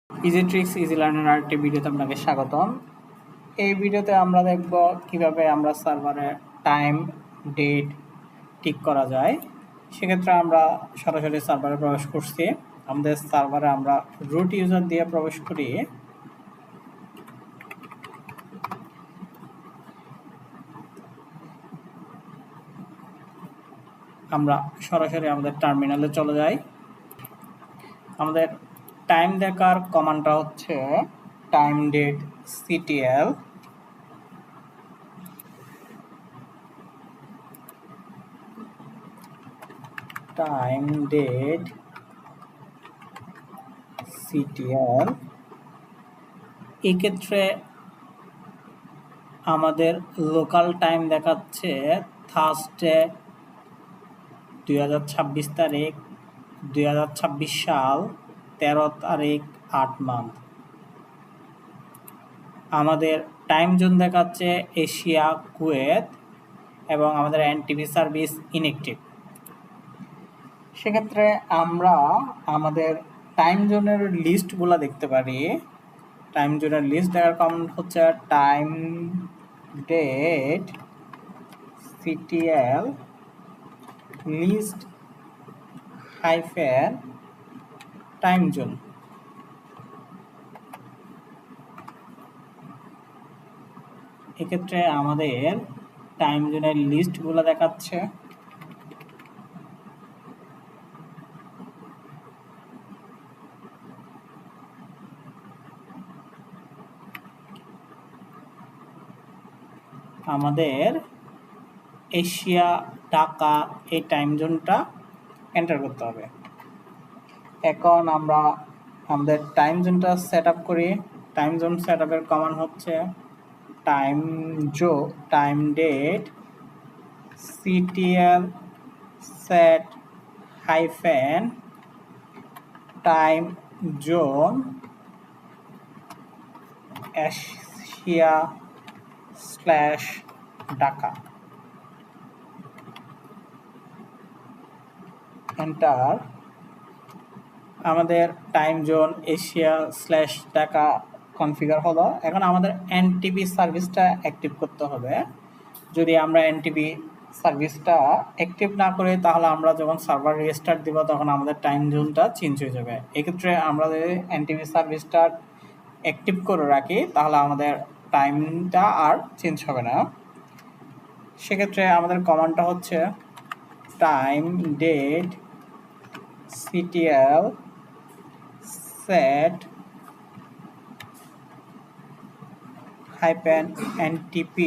Easy tricks easy learner আরেকটি ভিডিওতে আপনাকে স্বাগতম। এই ভিডিওতে আমরা দেখব কিভাবে আমরা সার্ভারে টাইম ডেট ঠিক করা যায়। সেক্ষেত্রে আমরা সরাসরি সার্ভারে প্রবেশ করছি। আমাদের সার্ভারে আমরা রুট ইউজার দিয়ে প্রবেশ করি। আমরা সরাসরি আমাদের টার্মিনালে চলে যাই। আমাদের টাইম দেখার কমান্ডটা হচ্ছে time date ctl। Time date ctl এই ক্ষেত্রে আমাদের লোকাল টাইম দেখাচ্ছে থার্সডে 2026 তারিখ 2026 সাল 13 তারিখ 8 মান্থ। আমাদের টাইম জোন দেখাচ্ছে এশিয়া, কুয়েত এবং আমাদের এনটিভি সার্ভিস ইনএক্টিভ। সেক্ষেত্রে আমরা আমাদের টাইম জোনের লিস্টগুলো দেখতে পারি। টাইম জোনের লিস্ট দেখার কমান্ড হচ্ছে time date ctl list hyphen time zone. এক্ষেত্রে আমাদের টাইম জোনের লিস্টগুলো দেখাচ্ছে। আমাদের এশিয়া, ঢাকা এই টাইম জোনটা এন্টার করতে হবে। এখন আমরা আমাদের টাইম জোনটা সেট আপ করি। টাইম জোন সেট আপের কমান্ড হচ্ছে time date ctl set hyphen time zone Asia /Dhaka. Enter. আমাদের টাইম জোন এশিয়া/ঢাকা কনফিগার হলো। এখন আমাদের এনটিভি সার্ভিসটা অ্যাক্টিভ করতে হবে। যদি আমরা এনটিভি সার্ভিসটা অ্যাক্টিভ না করি তাহলে আমরা যখন সার্ভার রিস্টার্ট দিব তখন আমাদের টাইম জোনটা চেঞ্জ হয়ে যাবে। এক্ষেত্রে আমরা যদি এনটিভি সার্ভিসটা অ্যাক্টিভ করে রাখি তাহলে আমাদের টাইমটা আর চেঞ্জ হবে না। সেক্ষেত্রে আমাদের কমান্ডটা হচ্ছে time date ctl set -ntp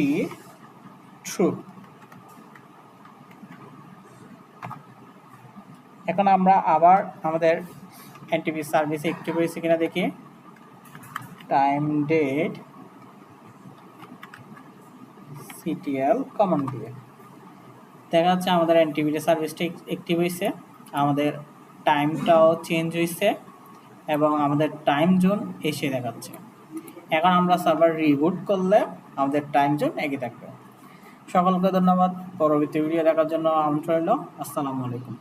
true। এখন আমরা আবার আমাদের এনটিপি সার্ভিস অ্যাক্টিভ হয়েছে কিনা দেখি। টাইম ডেট ctl কমান্ড দিয়ে দেখা যাচ্ছে আমাদের এনটিপি সার্ভিসটা অ্যাক্টিভ হয়েছে, আমাদের টাইমটাও চেঞ্জ হয়েছে এবং আমাদের টাইম জোন এসে দেখাচ্ছে। এখন আমরা সার্ভার রিবুট করলে আমাদের টাইম জোন একই থাকবে। সকলকে ধন্যবাদ। পরবর্তী ভিডিও দেখার জন্য আমন্ত্রণ রইল। আসসালামু আলাইকুম।